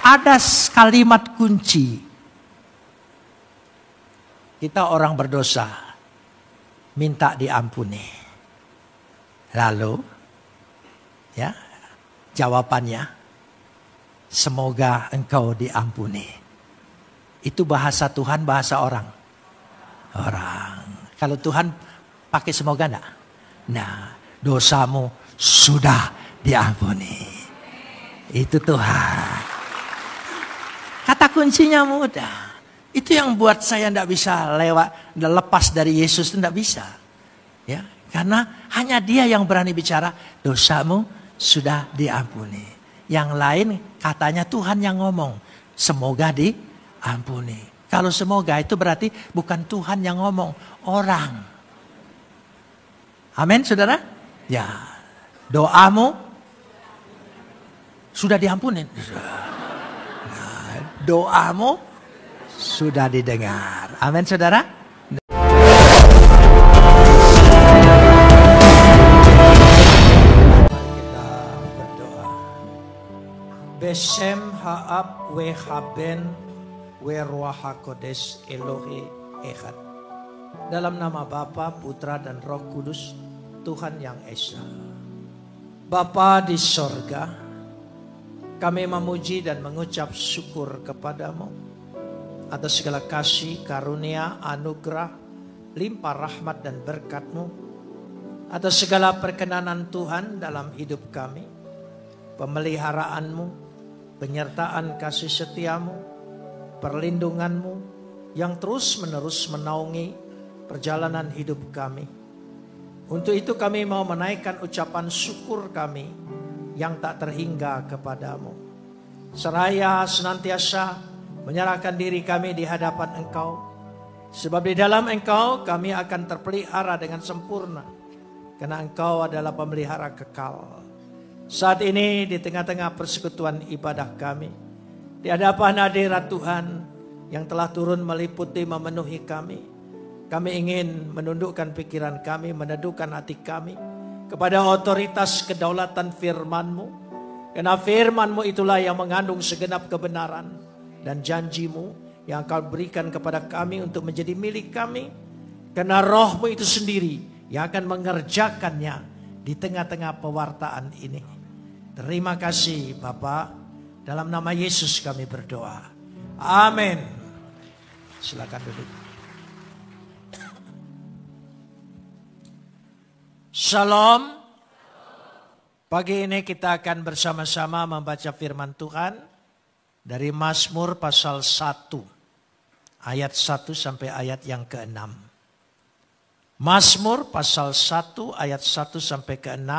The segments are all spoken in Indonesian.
ada kalimat kunci. Kita orang berdosa, minta diampuni. Lalu, ya, jawabannya, semoga engkau diampuni. Itu bahasa Tuhan, bahasa orang. Orang. Kalau Tuhan pakai semoga enggak? Nah, dosamu sudah diampuni. Itu Tuhan. Kata kuncinya mudah. Itu yang buat saya tidak bisa lepas dari Yesus, itu tidak bisa. Ya, karena hanya Dia yang berani bicara, dosamu sudah diampuni. Yang lain katanya Tuhan yang ngomong, semoga diampuni. Kalau semoga itu berarti bukan Tuhan yang ngomong, orang. Amin, saudara? Ya, doamu sudah diampuni. Nah, doamu sudah didengar. Amin, saudara. Kita berdoa. Beshem ha'ab we haben we ruach hakodesh Elohe echad. Dalam nama Bapa, Putra dan Roh Kudus, Tuhan yang Esa. Bapa di sorga, kami memuji dan mengucap syukur kepadamu atas segala kasih, karunia, anugerah, limpah rahmat dan berkat-Mu, atas segala perkenanan Tuhan dalam hidup kami, pemeliharaan-Mu, penyertaan kasih setia-Mu, perlindungan-Mu yang terus-menerus menaungi perjalanan hidup kami. Untuk itu kami mau menaikkan ucapan syukur kami yang tak terhingga kepadamu. Seraya senantiasa menyerahkan diri kami di hadapan Engkau. Sebab di dalam Engkau kami akan terpelihara dengan sempurna. Karena Engkau adalah pemelihara kekal. Saat ini di tengah-tengah persekutuan ibadah kami, di hadapan hadirat Tuhan yang telah turun meliputi memenuhi kami, kami ingin menundukkan pikiran kami, meneduhkan hati kami kepada otoritas kedaulatan firman-Mu. Karena firman-Mu itulah yang mengandung segenap kebenaran dan janji-Mu yang Kau berikan kepada kami untuk menjadi milik kami. Karena Roh-Mu itu sendiri yang akan mengerjakannya di tengah-tengah pewartaan ini. Terima kasih Bapa. Dalam nama Yesus kami berdoa. Amin. Silakan duduk. Shalom. Pagi ini kita akan bersama-sama membaca firman Tuhan dari Mazmur pasal 1 ayat 1 sampai ayat yang ke-6. Mazmur pasal 1 ayat 1 sampai ke-6.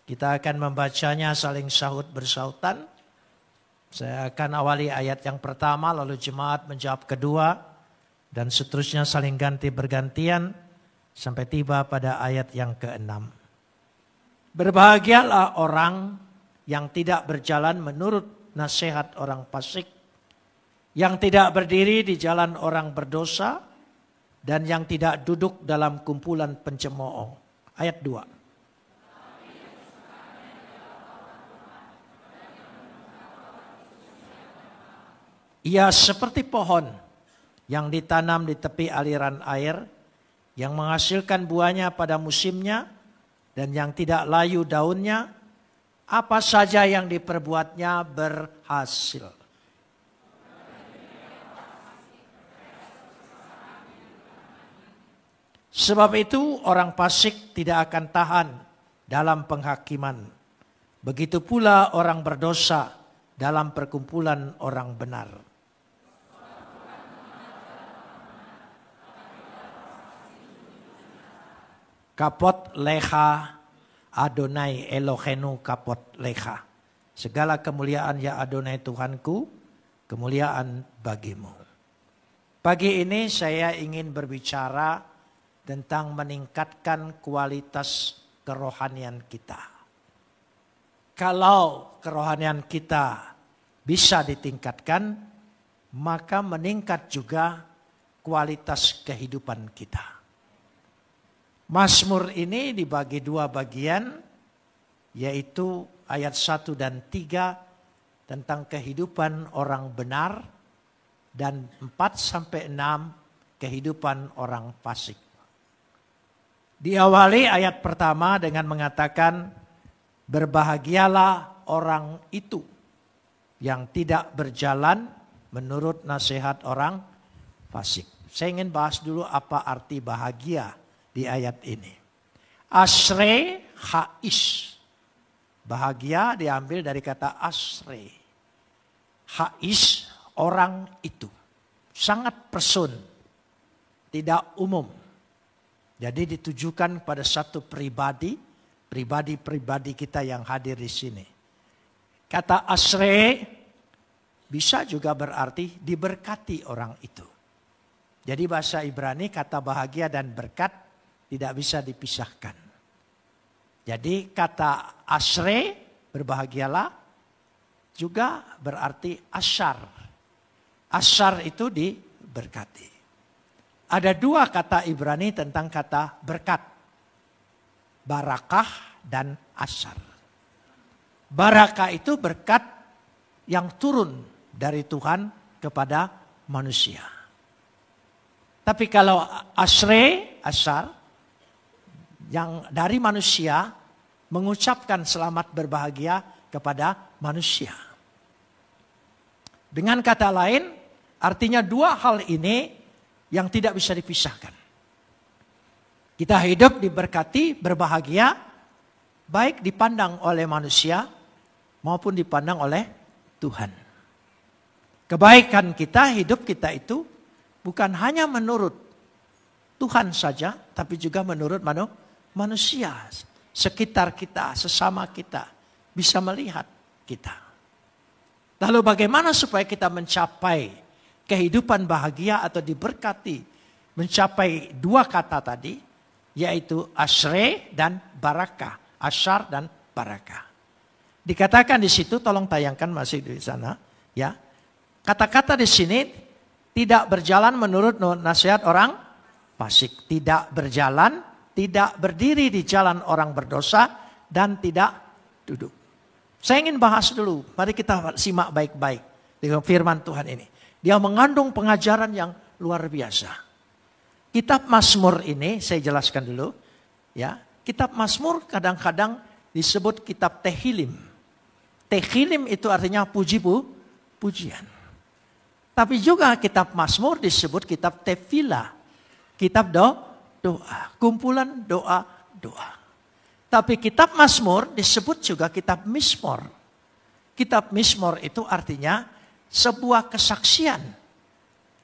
Kita akan membacanya saling sahut bersautan. Saya akan awali ayat yang pertama, lalu jemaat menjawab kedua, dan seterusnya saling ganti bergantian sampai tiba pada ayat yang ke-6. Berbahagialah orang yang tidak berjalan menurut nasihat orang fasik, yang tidak berdiri di jalan orang berdosa, dan yang tidak duduk dalam kumpulan pencemooh. Ayat 2. Ia seperti pohon yang ditanam di tepi aliran air, yang menghasilkan buahnya pada musimnya, dan yang tidak layu daunnya. Apa saja yang diperbuatnya berhasil. Sebab itu orang fasik tidak akan tahan dalam penghakiman. Begitu pula orang berdosa dalam perkumpulan orang benar. Kapot leha Adonai Elohenu kapot lecha. Segala kemuliaan ya Adonai Tuhanku, kemuliaan bagimu. Pagi ini saya ingin berbicara tentang meningkatkan kualitas kerohanian kita. Kalau kerohanian kita bisa ditingkatkan, maka meningkat juga kualitas kehidupan kita. Mazmur ini dibagi dua bagian, yaitu ayat 1 dan 3 tentang kehidupan orang benar dan 4-6 kehidupan orang fasik. Diawali ayat pertama dengan mengatakan, berbahagialah orang itu yang tidak berjalan menurut nasihat orang fasik. Saya ingin bahas dulu apa arti bahagia di ayat ini. Asre hais. Bahagia diambil dari kata asre. Hais, orang itu. Sangat person. Tidak umum. Jadi ditujukan pada satu pribadi kita yang hadir di sini. Kata asre bisa juga berarti diberkati orang itu. Jadi bahasa Ibrani kata bahagia dan berkat tidak bisa dipisahkan. Jadi kata asre, berbahagialah, juga berarti asyar. Asyar itu diberkati. Ada dua kata Ibrani tentang kata berkat. Barakah dan asyar. Barakah itu berkat yang turun dari Tuhan kepada manusia. Tapi kalau asre, asyar, yang dari manusia mengucapkan selamat berbahagia kepada manusia. Dengan kata lain, artinya dua hal ini yang tidak bisa dipisahkan. Kita hidup diberkati, berbahagia, baik dipandang oleh manusia maupun dipandang oleh Tuhan. Kebaikan kita, hidup kita itu bukan hanya menurut Tuhan saja, tapi juga menurut manusia. Sekitar kita, sesama kita, bisa melihat kita. Lalu bagaimana supaya kita mencapai kehidupan bahagia atau diberkati? Mencapai dua kata tadi, yaitu asre dan barakah. Asyar dan barakah. Dikatakan di situ, tolong tayangkan masih di sana. Ya, kata-kata di sini, tidak berjalan menurut nasihat orang fasik. Tidak berjalan, tidak berdiri di jalan orang berdosa, dan tidak duduk. Saya ingin bahas dulu, mari kita simak baik-baik dengan firman Tuhan ini. Dia mengandung pengajaran yang luar biasa. Kitab Mazmur ini, saya jelaskan dulu. Ya, kitab Mazmur kadang-kadang disebut kitab Tehillim. Tehillim itu artinya puji-pujian. Tapi juga kitab Mazmur disebut kitab Tefillah. Kitab doa. Kumpulan doa-doa. Tapi kitab Mazmur disebut juga kitab Mizmor. Kitab Mizmor itu artinya sebuah kesaksian.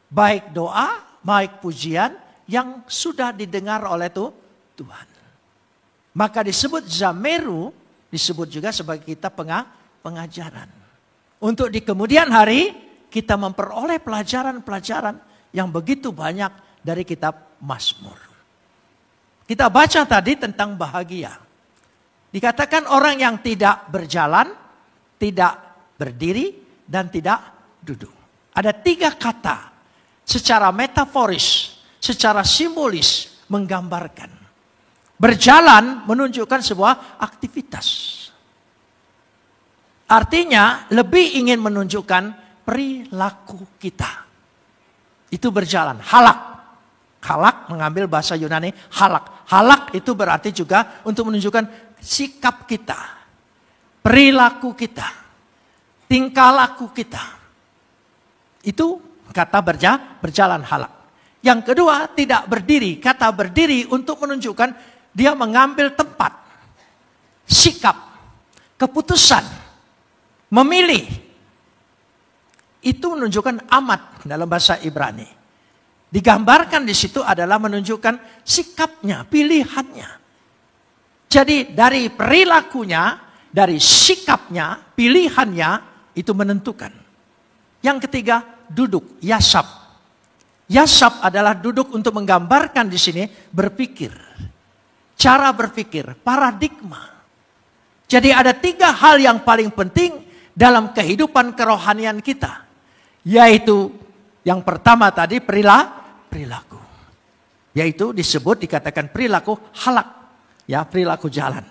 Baik doa, baik pujian yang sudah didengar oleh Tuhan. Maka disebut Zameru, disebut juga sebagai kitab pengajaran. Untuk di kemudian hari kita memperoleh pelajaran-pelajaran yang begitu banyak dari kitab Mazmur. Kita baca tadi tentang bahagia. Dikatakan orang yang tidak berjalan, tidak berdiri, dan tidak duduk. Ada 3 kata secara metaforis, secara simbolis menggambarkan. Berjalan menunjukkan sebuah aktivitas. Artinya lebih ingin menunjukkan perilaku kita. Itu berjalan. Halak. Halak mengambil bahasa Yunani halak. Halak itu berarti juga untuk menunjukkan sikap kita. Perilaku kita. Tingkah laku kita. Itu kata berjalan halak. Yang kedua tidak berdiri. Kata berdiri untuk menunjukkan dia mengambil tempat. Sikap. Keputusan. Memilih. Itu menunjukkan amat dalam bahasa Ibrani. Digambarkan di situ adalah menunjukkan sikapnya, pilihannya. Jadi dari perilakunya, dari sikapnya, pilihannya itu menentukan. Yang ketiga, duduk, yasab. Yasab adalah duduk untuk menggambarkan di sini berpikir. Cara berpikir, paradigma. Jadi ada 3 hal yang paling penting dalam kehidupan kerohanian kita. Yaitu yang pertama tadi perilaku. Yaitu disebut dikatakan perilaku halak. Ya, perilaku jalan.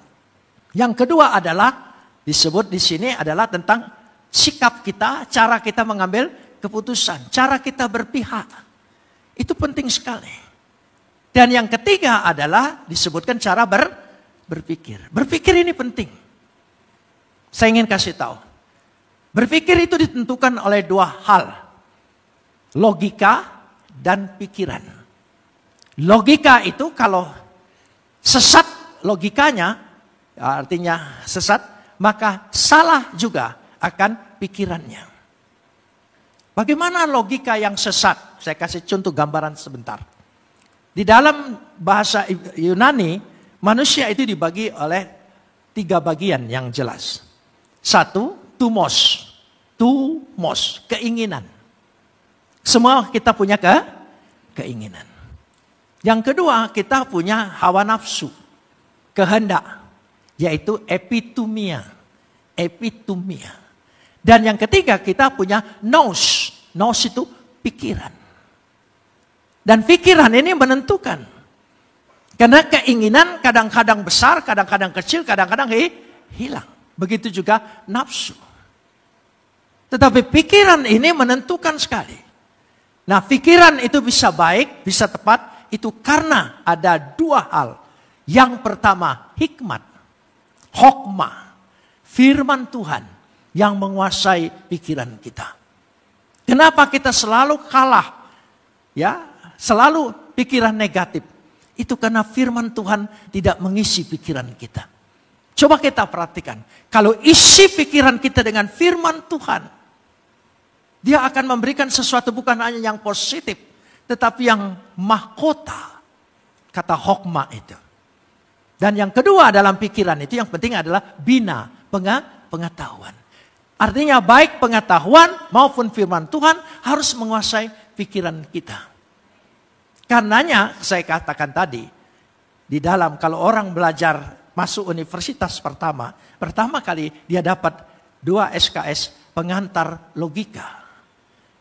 Yang kedua adalah disebut di sini adalah tentang sikap kita, cara kita mengambil keputusan, cara kita berpihak. Itu penting sekali. Dan yang ketiga adalah disebutkan cara berpikir. Berpikir ini penting. Saya ingin kasih tahu. Berpikir itu ditentukan oleh dua hal. Logika dan pikiran. Logika itu kalau sesat logikanya, artinya sesat, maka salah juga akan pikirannya. Bagaimana logika yang sesat? Saya kasih contoh gambaran sebentar. Di dalam bahasa Yunani, manusia itu dibagi oleh 3 bagian yang jelas. 1, tumos. Tumos, keinginan. Semua kita punya keinginan. Yang kedua, kita punya hawa nafsu, kehendak, yaitu epitumia. Epitumia. Dan yang ketiga, kita punya nous. Nous itu pikiran. Dan pikiran ini menentukan. Karena keinginan kadang-kadang besar, kadang-kadang kecil, kadang-kadang hilang. Begitu juga nafsu. Tetapi pikiran ini menentukan sekali. Nah, pikiran itu bisa baik, bisa tepat, itu karena ada 2 hal. Yang pertama, hikmat, hokmah, firman Tuhan yang menguasai pikiran kita. Kenapa kita selalu kalah? Ya, selalu pikiran negatif. Itu karena firman Tuhan tidak mengisi pikiran kita. Coba kita perhatikan. Kalau isi pikiran kita dengan firman Tuhan, dia akan memberikan sesuatu bukan hanya yang positif, tetapi yang mahkota. Kata hokmah itu. Dan yang kedua dalam pikiran itu yang penting adalah bina, pengetahuan. Artinya baik pengetahuan maupun firman Tuhan harus menguasai pikiran kita. Karenanya saya katakan tadi, di dalam kalau orang belajar masuk universitas pertama kali dia dapat 2 SKS pengantar logika.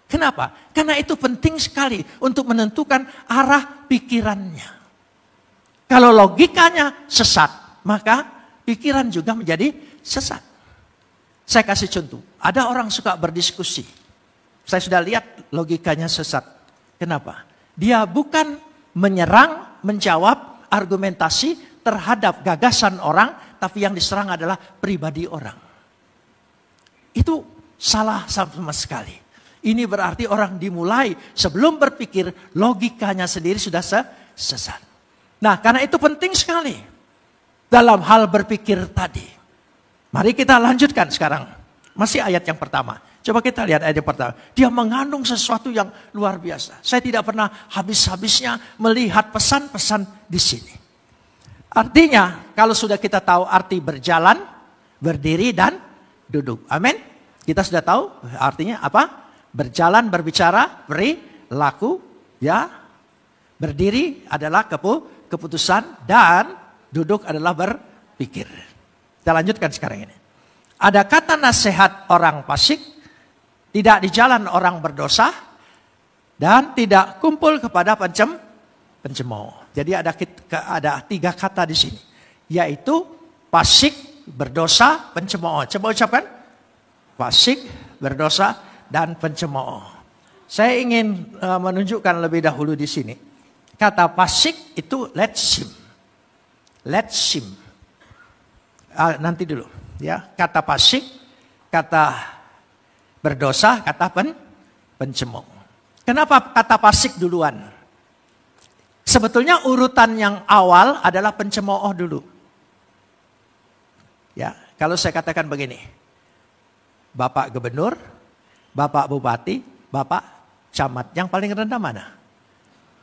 Kenapa? Karena itu penting sekali untuk menentukan arah pikirannya. Kalau logikanya sesat, maka pikiran juga menjadi sesat. Saya kasih contoh, ada orang suka berdiskusi. Saya sudah lihat logikanya sesat. Kenapa? Dia bukan menyerang, menjawab argumentasi terhadap gagasan orang, tapi yang diserang adalah pribadi orang. Itu salah sama sekali. Ini berarti orang dimulai sebelum berpikir logikanya sendiri sudah sesat. Nah, karena itu penting sekali dalam hal berpikir tadi. Mari kita lanjutkan sekarang. Masih ayat yang pertama. Coba kita lihat ayat yang pertama. Dia mengandung sesuatu yang luar biasa. Saya tidak pernah habis-habisnya melihat pesan-pesan di sini. Artinya, kalau sudah kita tahu arti berjalan, berdiri, dan duduk. Amin. Kita sudah tahu artinya apa? Berjalan, berbicara, beri, laku, ya. Berdiri adalah keputusan dan duduk adalah berpikir. Kita lanjutkan sekarang ini. Ada kata nasihat orang fasik, tidak di jalan orang berdosa, dan tidak kumpul kepada pencemooh. Jadi ada 3 kata di sini, yaitu fasik, berdosa, pencemooh. Coba ucapkan, fasik, berdosa, dan pencemooh. Saya ingin menunjukkan lebih dahulu di sini. Kata fasik itu letsim. Letsim. Nanti dulu. Ya, kata fasik, kata berdosa, kata pencemooh. Kenapa kata fasik duluan? Sebetulnya urutan yang awal adalah pencemooh dulu. Ya, kalau saya katakan begini. Bapak Gubernur, Bapak Bupati, Bapak Camat. Yang paling rendah mana?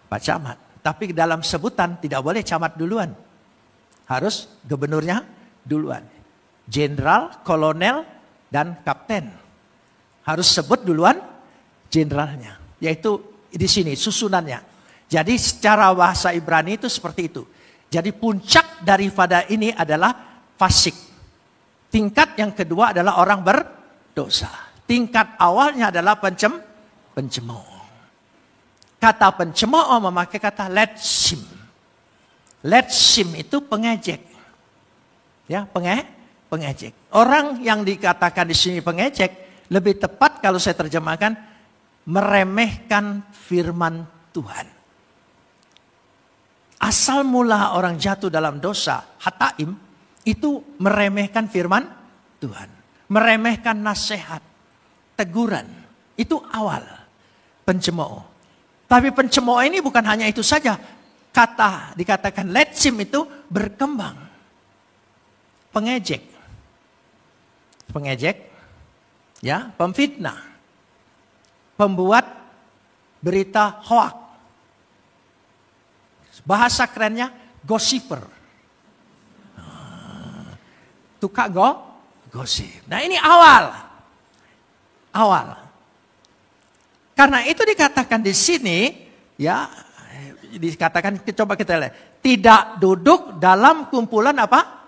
Pak Camat. Tapi dalam sebutan tidak boleh camat duluan. Harus gubernurnya duluan. Jenderal, kolonel, dan kapten. Harus sebut duluan jenderalnya. Yaitu di sini susunannya. Jadi secara bahasa Ibrani itu seperti itu. Jadi puncak daripada ini adalah fasik. Tingkat yang kedua adalah orang berdosa. Tingkat awalnya adalah pencemooh. Kata pencemooh memakai kata letsim. Letsim itu pengejek. Ya, pengejek. Orang yang dikatakan di sini pengejek Lebih tepat kalau saya terjemahkan, meremehkan firman Tuhan. Asal mula orang jatuh dalam dosa, hataim, itu meremehkan firman Tuhan. Meremehkan nasihat, teguran. Itu awal pencemooh. Tapi pencemooh ini bukan hanya itu saja. Dikatakan letsim itu berkembang. Pengejek. Ya, pemfitnah. Pembuat berita hoak. Bahasa kerennya gossiper. Tukang gosip. Nah, ini awal. Karena itu dikatakan di sini, ya, dikatakan, coba kita lihat, tidak duduk dalam kumpulan apa?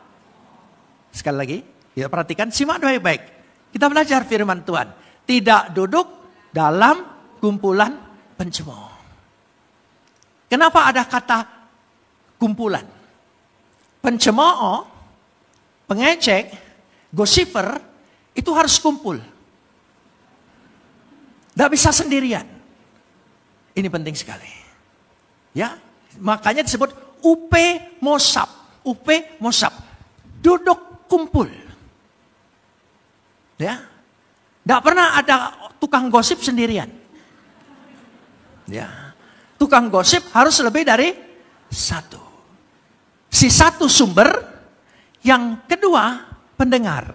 Sekali lagi, kita perhatikan, simak baik-baik. Kita belajar firman Tuhan. Tidak duduk dalam kumpulan pencemooh. Kenapa ada kata kumpulan? Pencemooh, pengecek, gosiper, itu harus kumpul. Tidak bisa sendirian. Ini penting sekali. Ya, makanya disebut upe mosap. Duduk kumpul. Ya. Tidak pernah ada tukang gosip sendirian. Ya. Tukang gosip harus lebih dari satu. Si satu sumber, yang kedua pendengar.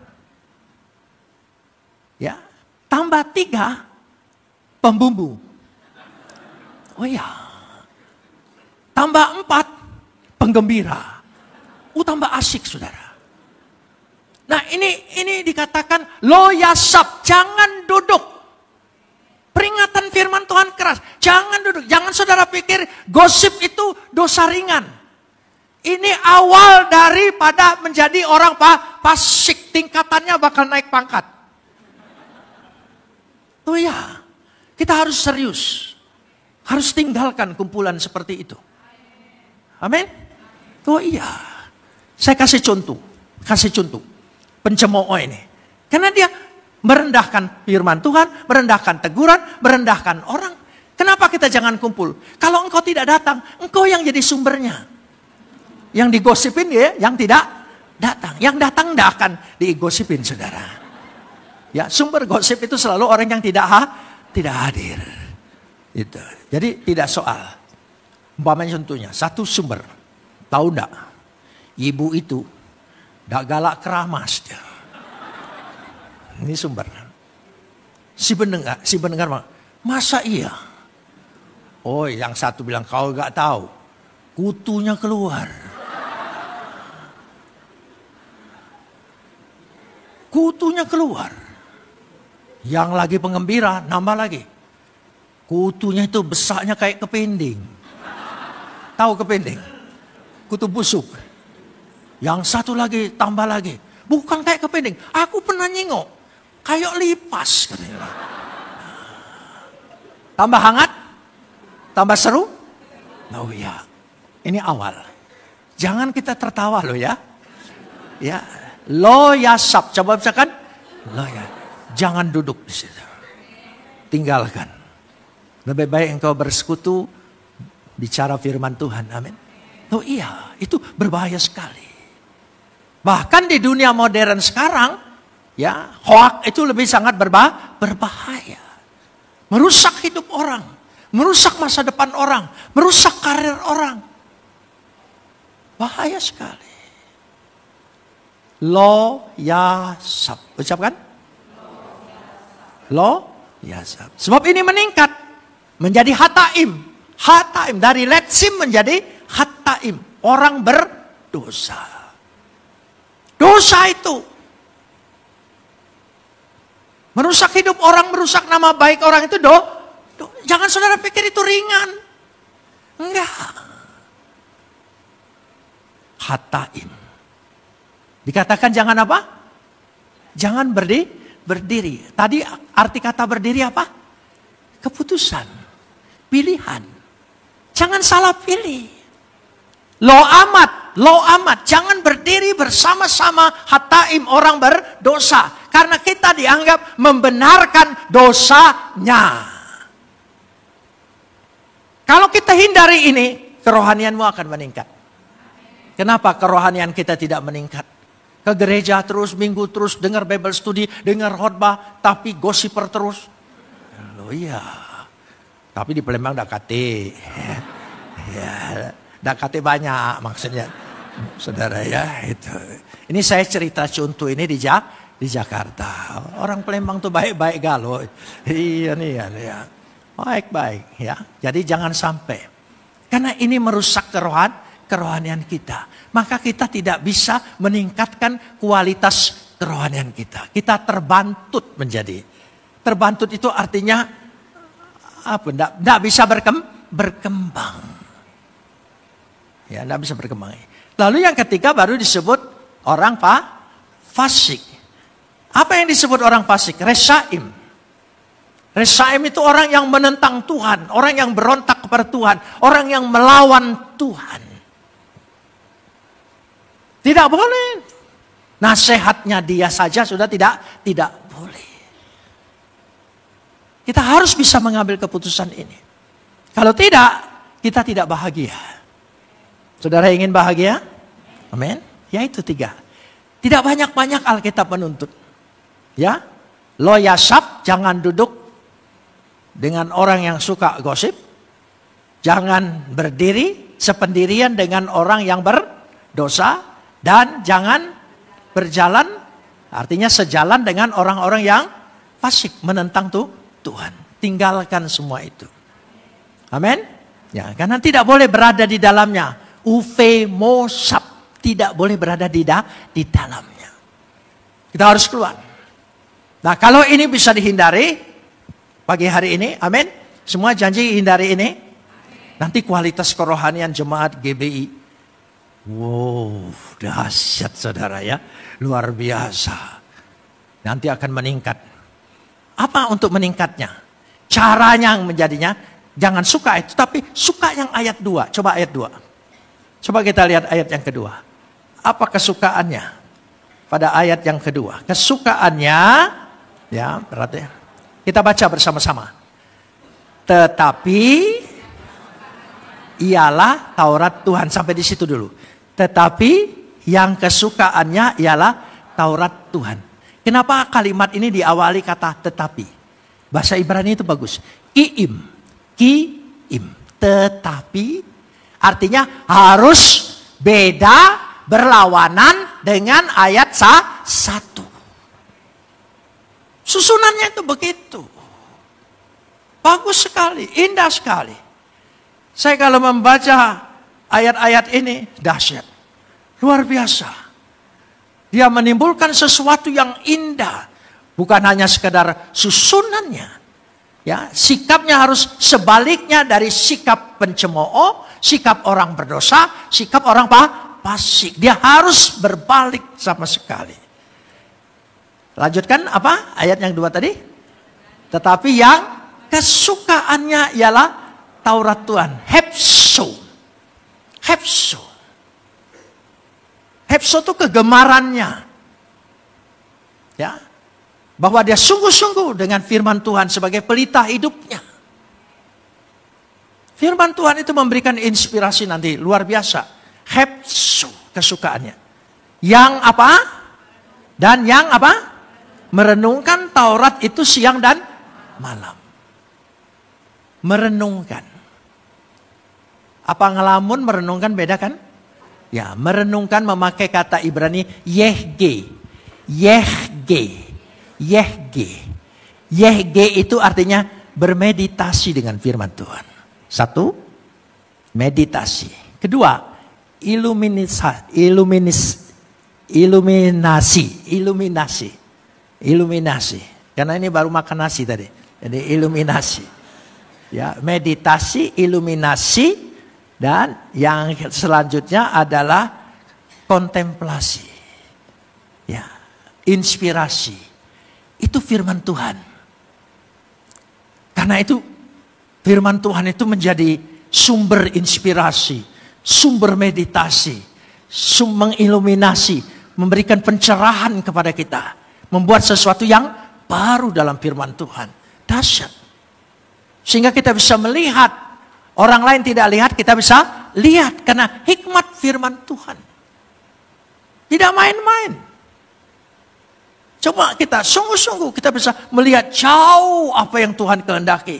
Ya, tambah 3 pembumbu. Oh ya. Tambah 4 penggembira. Tambah asik, saudara. Nah, ini dikatakan lo yasab, jangan duduk. Peringatan firman Tuhan keras. Jangan duduk. Jangan saudara pikir gosip itu dosa ringan. Ini awal daripada menjadi orang fasik. Tingkatannya bakal naik pangkat. Oh ya. Kita harus serius. Harus tinggalkan kumpulan seperti itu. Amin. Oh iya. Saya kasih contoh. Pencemooh ini. Karena dia merendahkan firman Tuhan, merendahkan teguran, merendahkan orang. Kenapa kita jangan kumpul? Kalau engkau tidak datang, engkau yang jadi sumbernya. Yang digosipin ya, yang tidak datang. Yang datang tidak akan digosipin, saudara. Ya, sumber gosip itu selalu orang yang tidak hadir. Itu. Jadi tidak soal. Umpamanya contohnya, satu sumber. Tahu enggak? Ibu itu tidak galak keramas dia. Ini sumber. Si pendengar, masa iya? Oh, yang satu bilang kau gak tahu. Kutunya keluar. Yang lagi pengembira, nambah lagi. Kutunya itu besarnya kayak kepending. Tahu kepending? Kutu busuk. Yang satu lagi, tambah lagi. Bukan kayak kepending. Aku pernah nyingok. Kayak lipas. Tambah hangat? Tambah seru? Oh ya. Ini awal. Jangan kita tertawa loh ya. Ya. Lo yasab. Coba misalkan. Lo ya. Jangan duduk di situ. Tinggalkan. Lebih baik engkau bersekutu. Bicara firman Tuhan. Amin. Oh iya. Itu berbahaya sekali. Bahkan di dunia modern sekarang. Ya, hoak itu lebih sangat berbahaya. Merusak hidup orang. Merusak masa depan orang. Merusak karir orang. Bahaya sekali. Lo yasab. Ucapkan? Lo yasab. Sebab ini meningkat. Menjadi hataim. Hataim. Dari letsim menjadi hataim. Orang berdosa. Dosa itu. Merusak hidup orang, merusak nama baik orang itu jangan saudara pikir itu ringan. Enggak. Hataim. Dikatakan jangan apa? Jangan berdiri. Tadi arti kata berdiri apa? Keputusan. Pilihan. Jangan salah pilih. Lo amat. Jangan berdiri bersama-sama hataim orang berdosa. Karena kita dianggap membenarkan dosanya. Kalau kita hindari ini, kerohanianmu akan meningkat. Kenapa kerohanian kita tidak meningkat? Ke gereja terus, minggu terus, dengar Bible study, dengar khotbah, tapi gosiper terus. Oh iya, tapi di Palembang dakate. Ya, dakate banyak maksudnya. Saudara ya, itu. Ini saya cerita contoh ini di Jakarta. Orang Palembang tuh baik-baik galau. Iya nih ya. Baik-baik ya. Jadi jangan sampai. Karena ini merusak kerohanian kita. Maka kita tidak bisa meningkatkan kualitas kerohanian kita. Kita terbantut menjadi. Terbantut itu artinya apa? Tidak bisa berkembang. Ya, tidak bisa berkembang. Lalu yang ketiga baru disebut orang fasik. Apa yang disebut orang fasik? Resaim. Resaim itu orang yang menentang Tuhan, orang yang berontak kepada Tuhan, orang yang melawan Tuhan. Tidak boleh. Nasihatnya dia saja sudah tidak boleh. Kita harus bisa mengambil keputusan ini. Kalau tidak, kita tidak bahagia. Saudara ingin bahagia? Amin. Ya itu 3. Tidak banyak-banyak Alkitab menuntut. Ya, lo yasab, jangan duduk dengan orang yang suka gosip. Jangan berdiri sependirian dengan orang yang berdosa. Dan jangan berjalan, artinya sejalan dengan orang-orang yang fasik, menentang Tuhan. Tinggalkan semua itu. Amin. Ya, karena tidak boleh berada di dalamnya. Ufemosap, tidak boleh berada di dalamnya. Kita harus keluar. Nah, kalau ini bisa dihindari pagi hari ini, amin. Semua janji hindari ini. Nanti kualitas kerohanian jemaat GBI, wow, dahsyat saudara ya, luar biasa. Nanti akan meningkat. Apa untuk meningkatnya? Caranya yang menjadinya, jangan suka itu, tapi suka yang ayat 2. Coba ayat 2. Coba kita lihat ayat yang kedua. Apa kesukaannya? Pada ayat yang kedua. Kesukaannya, ya berarti kita baca bersama-sama. Tetapi ialah Taurat Tuhan. Sampai di situ dulu. Tetapi yang kesukaannya ialah Taurat Tuhan. Kenapa kalimat ini diawali kata tetapi? Bahasa Ibrani itu bagus. Kiim. Tetapi artinya harus beda, berlawanan dengan ayat 1. Susunannya itu begitu. Bagus sekali, indah sekali. Saya kalau membaca ayat-ayat ini dahsyat. Luar biasa. Dia menimbulkan sesuatu yang indah. Bukan hanya sekedar susunannya. Ya, sikapnya harus sebaliknya dari sikap pencemooh, sikap orang berdosa, sikap orang fasik. Dia harus berbalik sama sekali. Lanjutkan apa? Ayat yang 2 tadi. Tetapi yang kesukaannya ialah Taurat Tuhan. Hepso itu kegemarannya. Ya. Bahwa dia sungguh-sungguh dengan firman Tuhan sebagai pelita hidupnya. Firman Tuhan itu memberikan inspirasi nanti luar biasa. Hepso kesukaannya. Yang apa? Dan yang apa? Merenungkan Taurat itu siang dan malam. Merenungkan. Apa ngelamun merenungkan beda kan? Ya, merenungkan memakai kata Ibrani yehge. Yehge itu artinya bermeditasi dengan firman Tuhan. 1, meditasi. Kedua, iluminasi. Karena ini baru makan nasi tadi. Jadi iluminasi. Ya, meditasi, iluminasi, dan yang selanjutnya adalah kontemplasi. Ya, inspirasi. Itu firman Tuhan. Karena itu firman Tuhan itu menjadi sumber inspirasi, sumber meditasi, sumber mengiluminasi, memberikan pencerahan kepada kita, Membuat sesuatu yang baru dalam firman Tuhan. Dahsyat. Sehingga kita bisa melihat. Orang lain tidak lihat, kita bisa lihat. Karena hikmat firman Tuhan. Tidak main-main. Coba kita sungguh-sungguh kita bisa melihat jauh apa yang Tuhan kehendaki.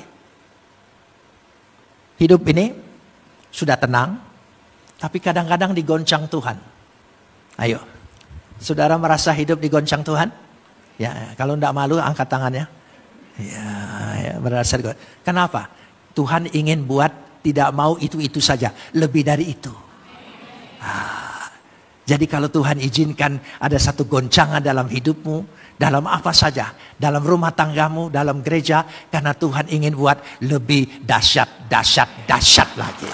Hidup ini sudah tenang, tapi kadang-kadang digoncang Tuhan. Ayo, saudara merasa hidup digoncang Tuhan? Ya, kalau tidak malu angkat tangannya. Ya, merasa digoncang. Kenapa? Tuhan ingin buat tidak mau itu-itu saja, lebih dari itu. Jadi kalau Tuhan izinkan ada satu goncangan dalam hidupmu, dalam apa saja, dalam rumah tanggamu, dalam gereja, karena Tuhan ingin buat lebih dahsyat, dahsyat, dahsyat lagi.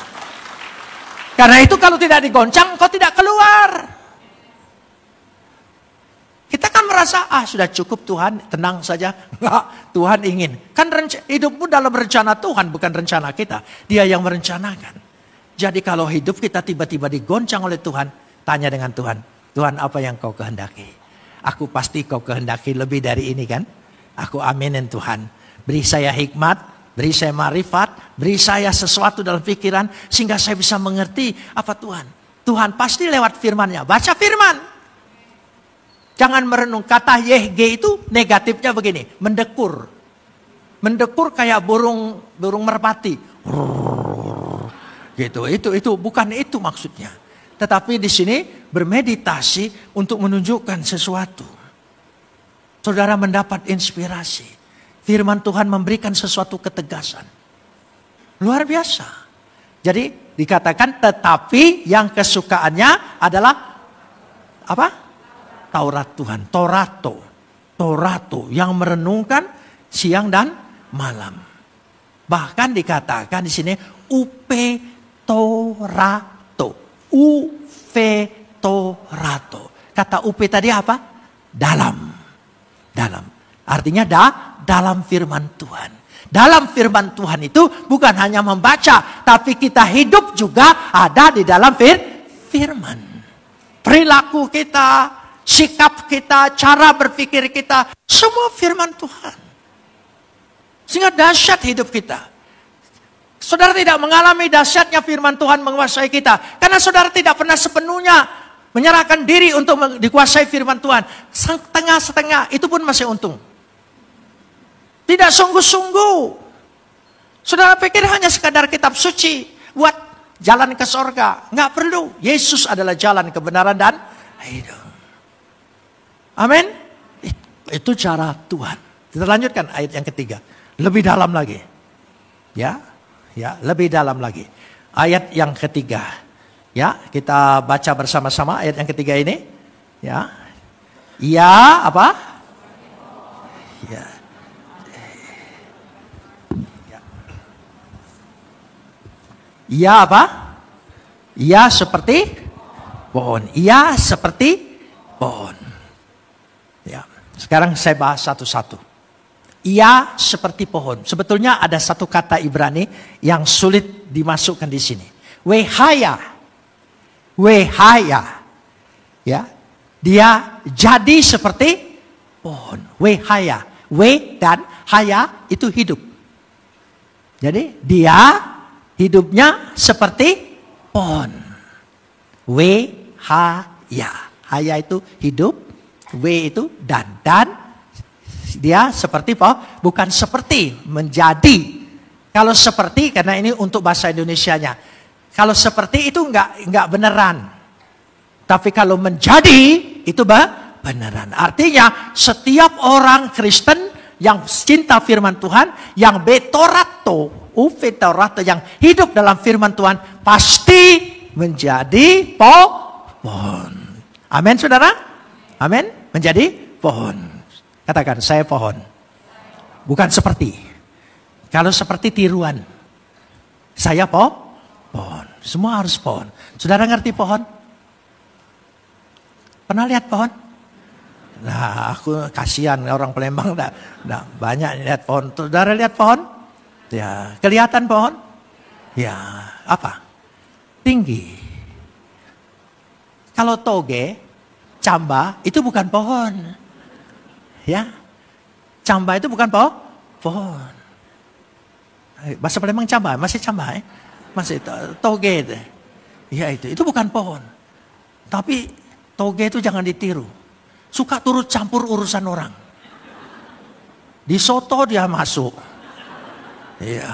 Karena itu kalau tidak digoncang, kau tidak keluar. Kita kan merasa, sudah cukup Tuhan, tenang saja. Enggak, Tuhan ingin. Kan hidupmu dalam rencana Tuhan, bukan rencana kita. Dia yang merencanakan. Jadi kalau hidup kita tiba-tiba digoncang oleh Tuhan, tanya dengan Tuhan, Tuhan apa yang kau kehendaki? Aku pasti kau kehendaki lebih dari ini kan? Aku aminin Tuhan. Beri saya hikmat, beri saya marifat, beri saya sesuatu dalam pikiran, sehingga saya bisa mengerti apa Tuhan. Tuhan pasti lewat firman-Nya. Baca firman. Jangan merenung. Kata YG itu negatifnya begini, mendekur. Mendekur kayak burung merpati. Gitu. Itu bukan itu maksudnya. Tetapi di sini bermeditasi untuk menunjukkan sesuatu. Saudara mendapat inspirasi. Firman Tuhan memberikan sesuatu ketegasan. Luar biasa. Jadi dikatakan tetapi yang kesukaannya adalah apa? Taurat Tuhan. Torato yang merenungkan siang dan malam. Bahkan dikatakan di sini upetorato. Uvetorato. Kata upe tadi apa? Dalam. Artinya dalam firman Tuhan. Dalam firman Tuhan itu bukan hanya membaca, tapi kita hidup juga ada di dalam firman. Perilaku kita, sikap kita, cara berpikir kita, semua firman Tuhan. Sehingga dahsyat hidup kita. Saudara tidak mengalami dahsyatnya firman Tuhan menguasai kita. Karena saudara tidak pernah sepenuhnya menyerahkan diri untuk dikuasai firman Tuhan. Setengah-setengah, itu pun masih untung. Tidak sungguh-sungguh. Saudara pikir hanya sekadar kitab suci buat jalan ke sorga. Nggak perlu. Yesus adalah jalan kebenaran dan hidup. Amin. Itu cara Tuhan. Kita lanjutkan ayat yang ketiga. Lebih dalam lagi. Ya, lebih dalam lagi. Ayat yang ketiga. Ya, kita baca bersama-sama ayat yang ketiga ini. Ya. Ia apa? Ya. Ia apa? Ia seperti pohon. Ia seperti pohon. Ya. Sekarang saya bahas satu-satu. Ia seperti pohon. Sebetulnya ada satu kata Ibrani yang sulit dimasukkan di sini. Wehaya. Ya. Dia jadi seperti pohon. Wehaya. We dan haya itu hidup. Jadi dia hidupnya seperti pohon. Wehaya. Haya itu hidup. We itu dan dia seperti apa? Bukan seperti, menjadi. Kalau seperti, karena ini untuk bahasa Indonesianya. Kalau seperti itu enggak beneran. Tapi kalau menjadi, itu beneran. Artinya, setiap orang Kristen yang cinta firman Tuhan, yang uvetorato, yang hidup dalam firman Tuhan, pasti menjadi pohon. Amin, saudara? Amin? Menjadi pohon. Katakan, saya pohon. Bukan seperti. Kalau seperti tiruan. Saya pohon. Semua harus pohon. Saudara ngerti pohon? Pernah lihat pohon? Nah, aku kasihan orang Palembang. Nah, banyak lihat pohon. Saudara lihat pohon? Ya, kelihatan pohon? Ya, apa? Tinggi. Kalau toge, camba, itu bukan pohon. Ya, camba itu bukan pohon. Bahasa Palembang camba, masih camba ya? Masih toge itu. Ya itu bukan pohon. Tapi toge itu jangan ditiru. Suka turut campur urusan orang. Di soto dia masuk. Iya.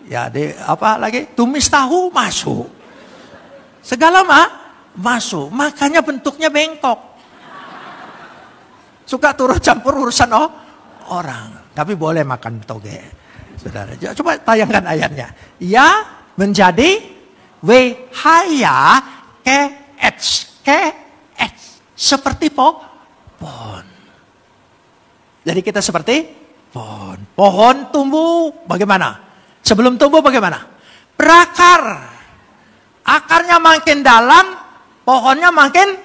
Ya, apa lagi? Tumis tahu masuk. Segala masuk. Makanya bentuknya bengkok. Suka turut campur urusan orang. Tapi boleh makan toge. Saudara, coba tayangkan ayatnya. Ya menjadi wehaya keets. Seperti pohon. Jadi kita seperti pohon. Pohon tumbuh bagaimana? Sebelum tumbuh bagaimana? Berakar. Akarnya makin dalam, pohonnya makin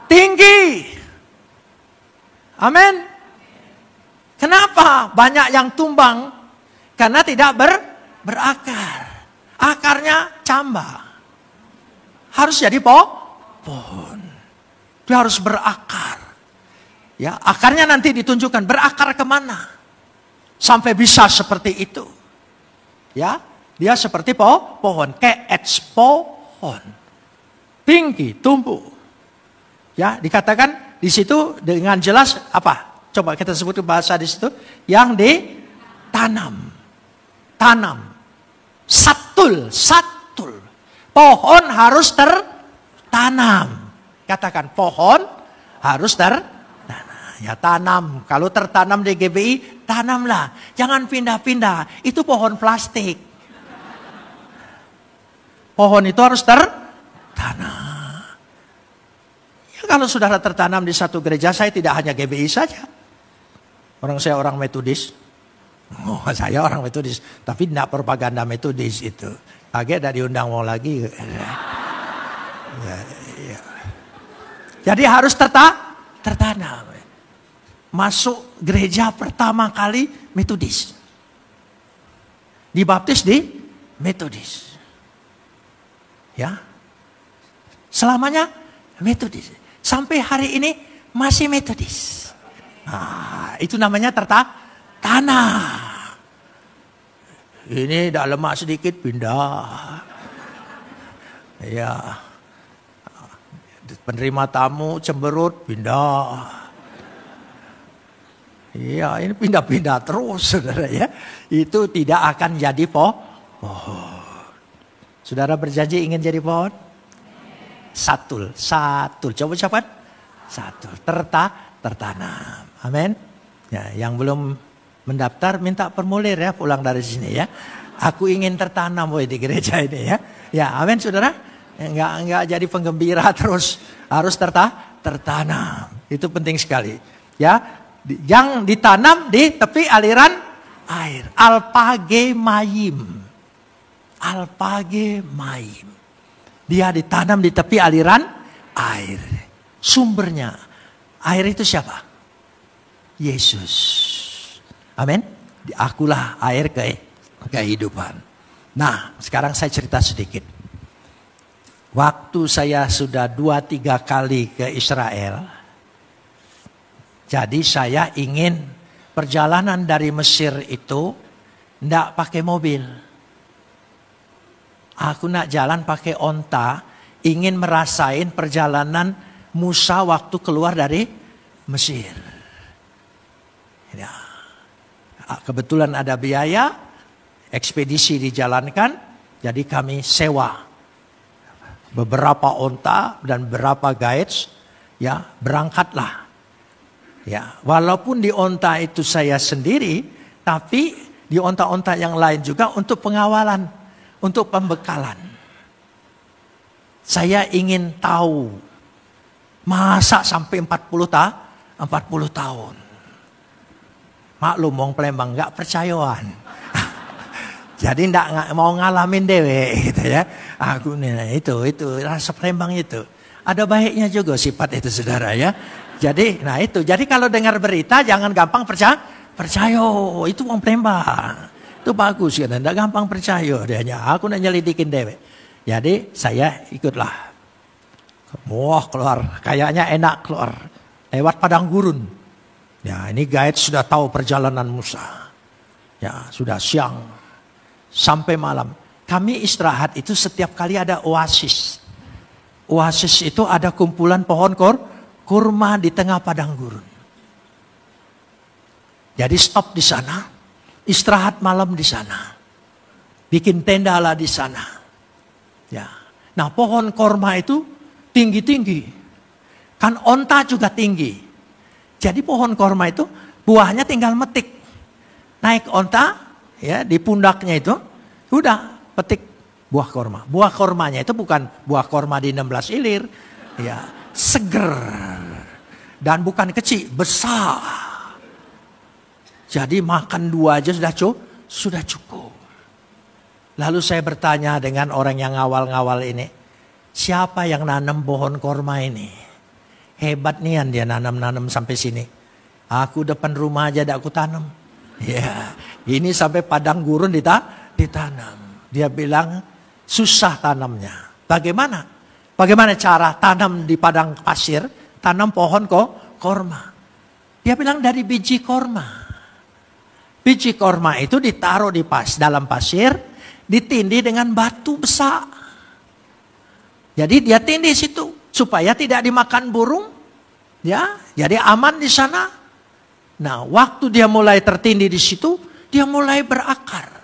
tinggi. Amin. Kenapa banyak yang tumbang? Karena tidak berakar. Akarnya camba. Harus jadi pohon. Dia harus berakar. Ya, akarnya nanti ditunjukkan berakar kemana. Sampai bisa seperti itu. Ya, dia seperti pohon. Keets pohon. Tinggi, tumbuh. Ya, dikatakan di situ dengan jelas apa? Coba kita sebut bahasa di situ. Yang ditanam. Tanam. Satul. Pohon harus tertanam. Katakan pohon harus tertanam. Ya tanam. Kalau tertanam di GBI, tanamlah. Jangan pindah-pindah. Itu pohon plastik. Pohon itu harus tertanam. Ya kalau saudara tertanam di satu gereja, saya tidak hanya GBI saja. Saya orang Metodis. Saya orang Metodis. Tapi tidak propaganda Metodis itu. Agak tidak diundang mau lagi. Ya. Jadi harus tertanam. Masuk gereja pertama kali Metodis. Dibaptis di Metodis. Ya. Selamanya Metodis. Sampai hari ini masih Metodis. Nah, itu namanya tanah. Ini dah lemak sedikit pindah. Ya. Penerima tamu cemberut pindah. Iya, ini pindah-pindah terus, saudara ya. Itu tidak akan jadi pohon. Saudara berjanji ingin jadi pohon? Satul. Coba ucapkan. Satul. Tertanam. Amin. Ya, yang belum mendaftar minta formulir ya pulang dari sini ya. Aku ingin tertanam di gereja ini ya. Ya, amin saudara. Enggak jadi penggembira terus. Harus tertanam. Itu penting sekali. Ya. Yang ditanam di tepi aliran air. Alpage mayim. Dia ditanam di tepi aliran air. Sumbernya. Air itu siapa? Yesus. Amin. Akulah air kehidupan. Nah, sekarang saya cerita sedikit. Waktu saya sudah 2-3 kali ke Israel. Jadi saya ingin perjalanan dari Mesir itu tidak pakai mobil. Aku nak jalan pakai onta, ingin merasain perjalanan Musa waktu keluar dari Mesir. Ya. Kebetulan ada biaya, ekspedisi dijalankan, jadi kami sewa beberapa onta dan beberapa guides, ya berangkatlah. Ya, walaupun di onta itu saya sendiri, tapi di onta-onta yang lain juga untuk pengawalan, untuk pembekalan. Saya ingin tahu, masa sampai 40 tahun. Maklum, wong Palembang nggak percayaan. Jadi nggak mau ngalamin dewe, gitu ya. Aku nih itu rasa Palembang itu. Ada baiknya juga sifat itu saudara ya. Jadi, jadi kalau dengar berita jangan gampang percaya. Itu wong Palembang. Itu bagus kan, enggak gampang percaya dia. Aku nak nyelidikin dewe. Jadi saya ikutlah. Wah keluar, kayaknya enak keluar. Lewat padang gurun. Ya, ini guide sudah tahu perjalanan Musa. Ya, sudah siang sampai malam. Kami istirahat itu setiap kali ada oasis. Oasis itu ada kumpulan pohon kurma di tengah padang gurun. Jadi stop di sana, istirahat malam di sana. Bikin tenda lah di sana. Ya. Nah, pohon kurma itu tinggi-tinggi. Kan onta juga tinggi. Jadi pohon kurma itu buahnya tinggal metik. Naik onta, ya, di pundaknya itu, udah petik buah kurma. Buah kurmanya itu bukan buah kurma di 16 ilir. Ya, seger. Dan bukan kecil, besar. Jadi makan 2 aja sudah cukup. Lalu saya bertanya dengan orang yang ngawal-ngawal ini. Siapa yang nanam pohon kurma ini? Hebat nian dia nanam-nanam sampai sini. Aku depan rumah aja aku tanam. Ya, ini sampai padang gurun ditanam. Dia bilang susah tanamnya. Bagaimana? Bagaimana cara tanam di padang pasir? Tanam pohon kurma. Dia bilang dari biji kurma. Biji kurma itu ditaruh di dalam pasir, ditindih dengan batu besar. Jadi dia tindih situ supaya tidak dimakan burung, ya, jadi aman di sana. Nah, waktu dia mulai tertindih di situ, dia mulai berakar.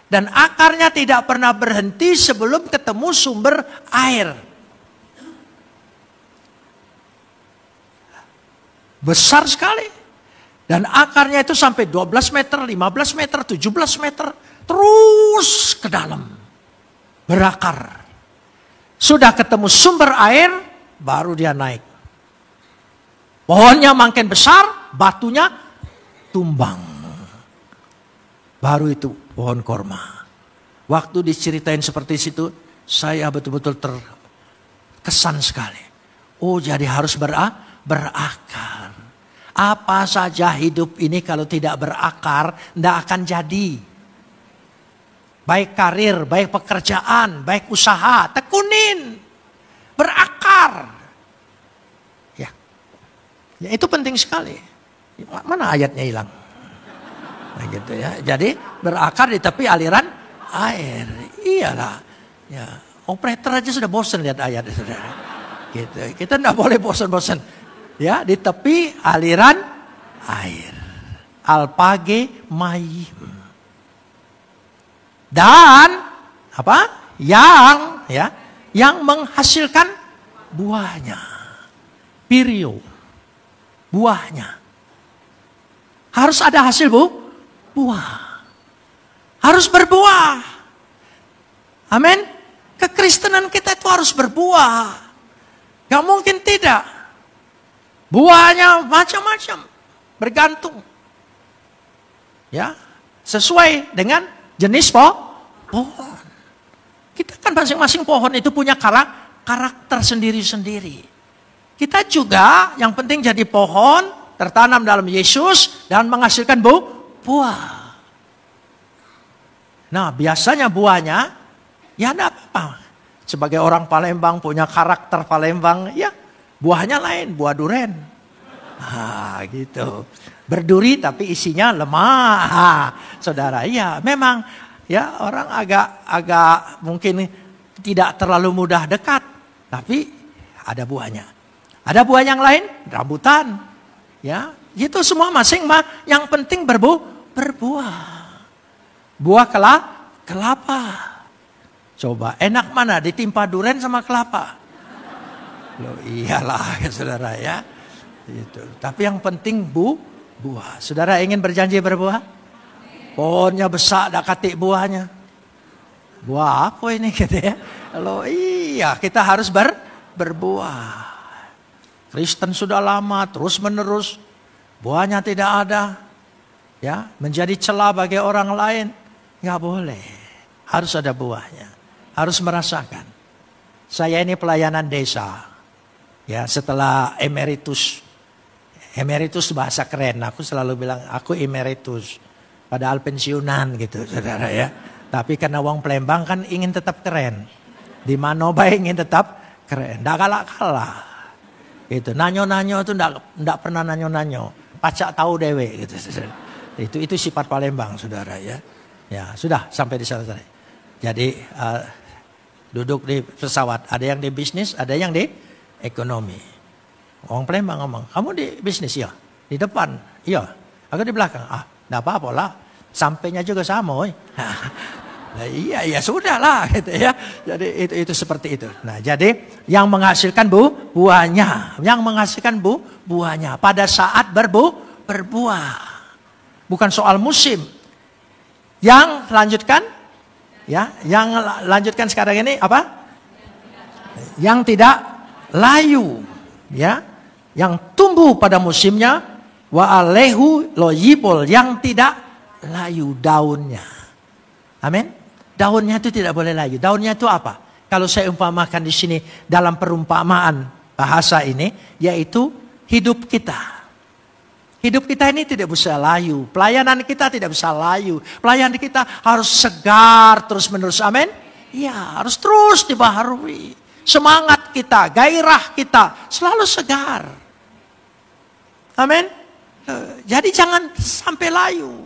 Dan akarnya tidak pernah berhenti sebelum ketemu sumber air. Besar sekali. Dan akarnya itu sampai 12 meter, 15 meter, 17 meter. Terus ke dalam. Berakar. Sudah ketemu sumber air, baru dia naik. Pohonnya makin besar, batunya tumbang. Baru itu pohon kurma. Waktu diceritain seperti itu, saya betul-betul terkesan sekali. Oh, jadi harus berakar. Apa saja hidup ini kalau tidak berakar, tidak akan jadi. Baik karir, baik pekerjaan, baik usaha, tekunin. Berakar. Ya, itu penting sekali. Mana ayatnya hilang? Nah, gitu ya. Jadi berakar di tepi aliran air. Iyalah. Ya, operator aja sudah bosan lihat ayat, saudara. Gitu. Kita tidak boleh bosan-bosan. Ya, di tepi aliran air. Alpage mayim. Dan apa? Yang menghasilkan buahnya. Pirio. Buahnya. Harus ada hasil buah. Harus berbuah. Amin. Kekristenan kita itu harus berbuah. Gak mungkin tidak. Buahnya macam-macam. Bergantung. Ya. Sesuai dengan jenis pohon. Kita kan masing-masing pohon itu punya karakter sendiri-sendiri. Kita juga yang penting jadi pohon, tertanam dalam Yesus dan menghasilkan buah. Nah, biasanya buahnya ya enggak apa-apa. Sebagai orang Palembang punya karakter Palembang, ya buahnya lain, buah duren. Nah, gitu. Berduri tapi isinya lemah. Saudara, ya memang ya orang agak mungkin tidak terlalu mudah dekat, tapi ada buahnya. Ada buah yang lain, rambutan. Ya, itu semua yang penting berbuah. Buah kelapa. Coba enak mana ditimpa duren sama kelapa? Loh, iyalah ya saudara ya. Itu. Tapi yang penting buah. Saudara ingin berjanji berbuah? Pohonnya besar dah katik buahnya. Buah apa ini gitu ya? Loh, iya, kita harus berbuah. Kristen sudah lama terus menerus buahnya tidak ada. Ya, menjadi celah bagi orang lain. Enggak boleh. Harus ada buahnya. Harus merasakan. Saya ini pelayanan desa. Ya, setelah emeritus. Emeritus bahasa keren. Aku selalu bilang aku emeritus. Padahal pensiunan gitu, saudara ya. Tapi karena wong Palembang kan ingin tetap keren. Di Manoba ingin tetap keren. Tidak kalah-kalah. Itu nanyo-nanyo itu ndak pernah nanyo-nanyo. Pacak tahu dewe gitu. Itu sifat Palembang, saudara ya. Ya, sudah sampai di sana. Jadi duduk di pesawat, ada yang di bisnis, ada yang di ekonomi. Orang Palembang ngomong, "Kamu di bisnis ya?" "Di depan." "Iya." "Aku di belakang." "Ah, enggak apa-apa lah. Sampainya juga sama, oi." Nah, iya ya sudahlah gitu ya. Jadi itu seperti itu. Nah, jadi yang menghasilkan buahnya, yang menghasilkan buahnya pada saat berbuah. Bukan soal musim. Yang lanjutkan ya, yang lanjutkan sekarang ini apa? Yang tidak layu, ya. Yang tumbuh pada musimnya, wa alehu loyibol, yang tidak layu daunnya. Amin. Daunnya itu tidak boleh layu. Daunnya itu apa? Kalau saya umpamakan di sini dalam perumpamaan bahasa ini, yaitu hidup kita. Hidup kita ini tidak bisa layu. Pelayanan kita tidak bisa layu. Pelayanan kita harus segar terus-menerus. Amin. Iya, harus terus dibaharui. Semangat kita, gairah kita selalu segar. Amin. Jadi jangan sampai layu.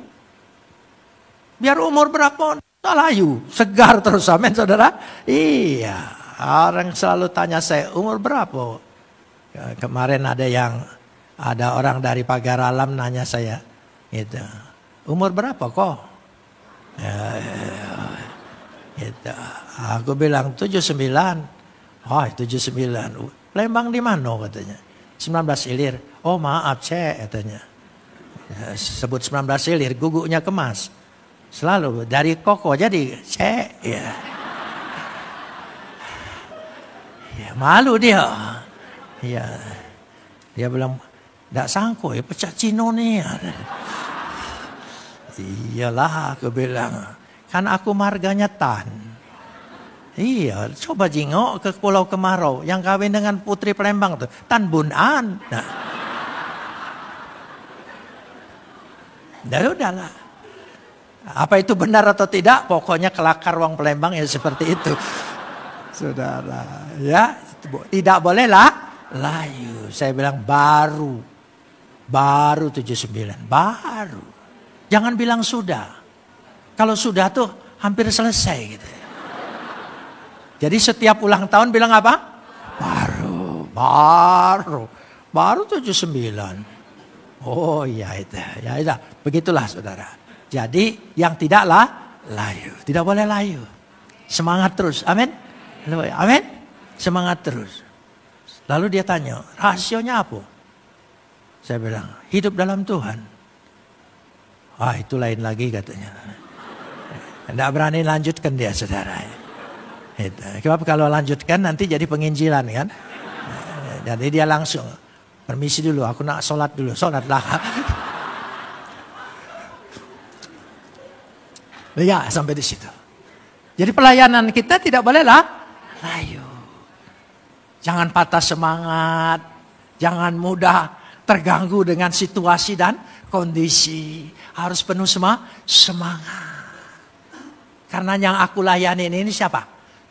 Biar umur berapa layu, segar terus. Amin, saudara. Iya, orang selalu tanya saya, umur berapa? Kemarin ada orang dari Pagar Alam nanya saya, gitu. Umur berapa kok? Gitu. Aku bilang 79. Oh, 79. Lembang di mana katanya? 19 Ilir. Oh maaf cek katanya. Sebut 19 Ilir, guguknya kemas. Selalu dari koko jadi cek ya. Ya malu dia. Ya. Dia bilang, "Nggak sangko ya pecah Cino nih." Iyalah aku bilang, kan aku marganya Tan. Iya, coba jingok ke Pulau Kemarau yang kawin dengan putri Palembang tuh, Tan Bun An. Nah. Udahlah. Apa itu benar atau tidak? Pokoknya kelakar wong Palembang ya seperti itu. Saudara, ya, tidak bolehlah layu. Saya bilang baru 79, baru. Jangan bilang sudah. Kalau sudah tuh hampir selesai gitu. Jadi setiap ulang tahun bilang apa? Baru 79. Oh iya itu. Ya itu. Begitulah saudara. Jadi yang tidaklah layu. Tidak boleh layu. Semangat terus. Amin. Amin. Semangat terus. Lalu dia tanya, rahasionya apa? Saya bilang, hidup dalam Tuhan. Ah itu lain lagi katanya. Tidak berani lanjutkan dia saudara. Sebab kalau lanjutkan nanti jadi penginjilan kan. Jadi dia langsung, permisi dulu aku nak sholat dulu. Sholatlah. Ya sampai di situ. Jadi pelayanan kita tidak bolehlah layu. Jangan patah semangat. Jangan mudah terganggu dengan situasi dan kondisi. Harus penuh semangat. Karena yang aku layani ini siapa?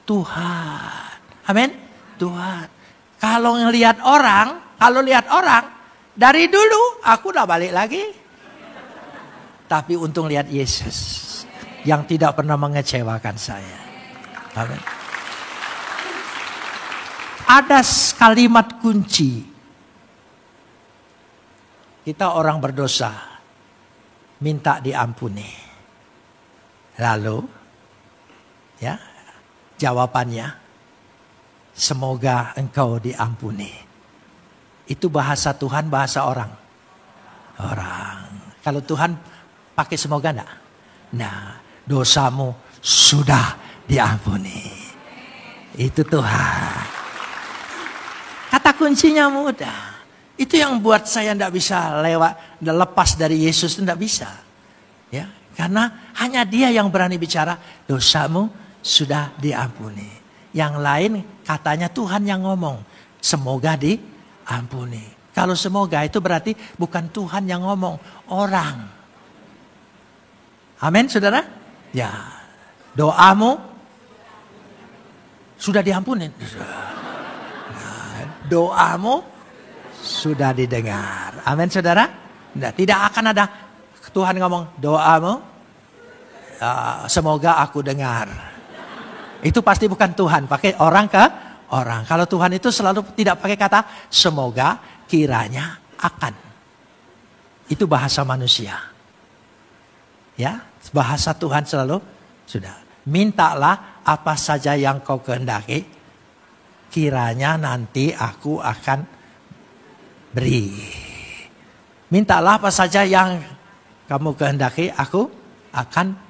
Tuhan. Amin. Tuhan. Kalau lihat orang, dari dulu aku udah balik lagi. Tapi untung lihat Yesus yang tidak pernah mengecewakan saya. Amin. Ada kalimat kunci. Kita orang berdosa, minta diampuni. Lalu, ya, jawabannya, semoga engkau diampuni. Itu bahasa Tuhan, bahasa orang. Kalau Tuhan pakai semoga enggak? Nah, dosamu sudah diampuni. Itu Tuhan. Kata kuncinya mudah. Itu yang buat saya tidak bisa lepas dari Yesus, tidak bisa. Ya, karena hanya Dia yang berani bicara, dosamu sudah diampuni. Yang lain katanya Tuhan yang ngomong, semoga diampuni. Kalau semoga itu berarti bukan Tuhan yang ngomong, orang. Amin, saudara? Ya, doamu sudah diampuni. Doamu sudah didengar. Amin saudara. Nah, tidak akan ada Tuhan ngomong doamu semoga aku dengar. Itu pasti bukan Tuhan, pakai orang ke orang. Kalau Tuhan itu selalu tidak pakai kata semoga, kiranya, akan. Itu bahasa manusia. Ya, bahasa Tuhan selalu sudah. Mintalah apa saja yang kau kehendaki, kiranya nanti aku akan beri. Mintalah apa saja yang kamu kehendaki, aku akan.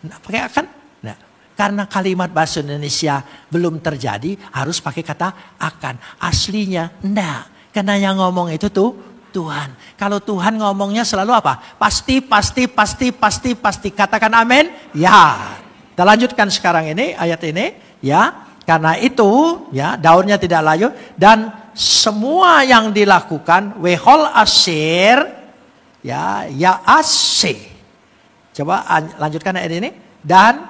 Pakai akan? Nah, karena kalimat bahasa Indonesia belum terjadi, harus pakai kata akan. Aslinya enggak. Karena yang ngomong itu tuh Tuhan. Kalau Tuhan ngomongnya selalu apa? Pasti, pasti, pasti, pasti, pasti. Katakan amin. Ya. Kita lanjutkan sekarang ini, ayat ini. Ya. Karena itu, ya, daunnya tidak layu. Dan semua yang dilakukan, wehol asir, ya asih. Coba lanjutkan ayat ini. Dan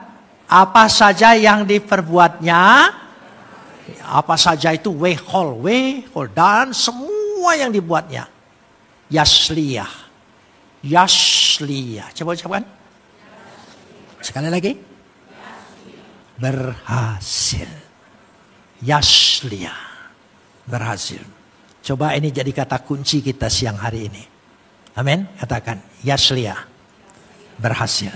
apa saja yang diperbuatnya, apa saja itu wehol, dan semua yang dibuatnya. Yasliah. Coba ucapkan. Sekali lagi. Berhasil. Yasliah. Berhasil. Coba ini jadi kata kunci kita siang hari ini. Amin. Katakan yasliah. Berhasil.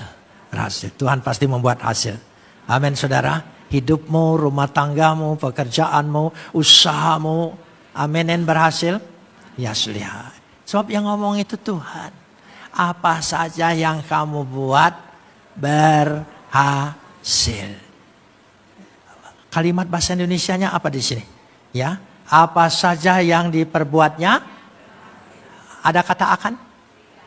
Berhasil. Tuhan pasti membuat hasil. Amin saudara. Hidupmu, rumah tanggamu, pekerjaanmu, usahamu. Amin berhasil. Yasliah. Sebab yang ngomong itu Tuhan. Apa saja yang kamu buat berhasil. Kalimat bahasa Indonesianya apa di sini? Ya. Apa saja yang diperbuatnya. Ada kata akan?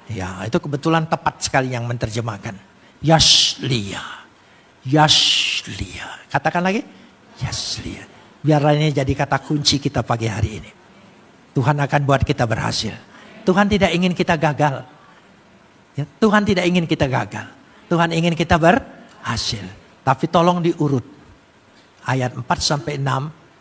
Ya, itu kebetulan tepat sekali yang menerjemahkan. Yasliah. Yasliah. Katakan lagi. Yasliah. Biar ini jadi kata kunci kita pagi hari ini. Tuhan akan buat kita berhasil. Tuhan tidak ingin kita gagal. Ya, Tuhan tidak ingin kita gagal. Tuhan ingin kita berhasil. Tapi tolong diurut. Ayat 4-6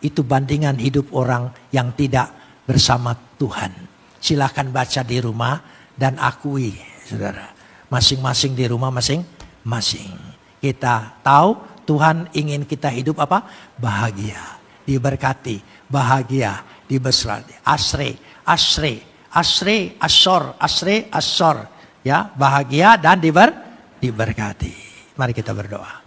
itu bandingan hidup orang yang tidak bersama Tuhan. Silakan baca di rumah dan akui, saudara. Masing-masing di rumah masing-masing. Kita tahu Tuhan ingin kita hidup apa? Bahagia, diberkati, bahagia, diberkati. Asre, asor. Ya, bahagia dan diberkati. Mari kita berdoa.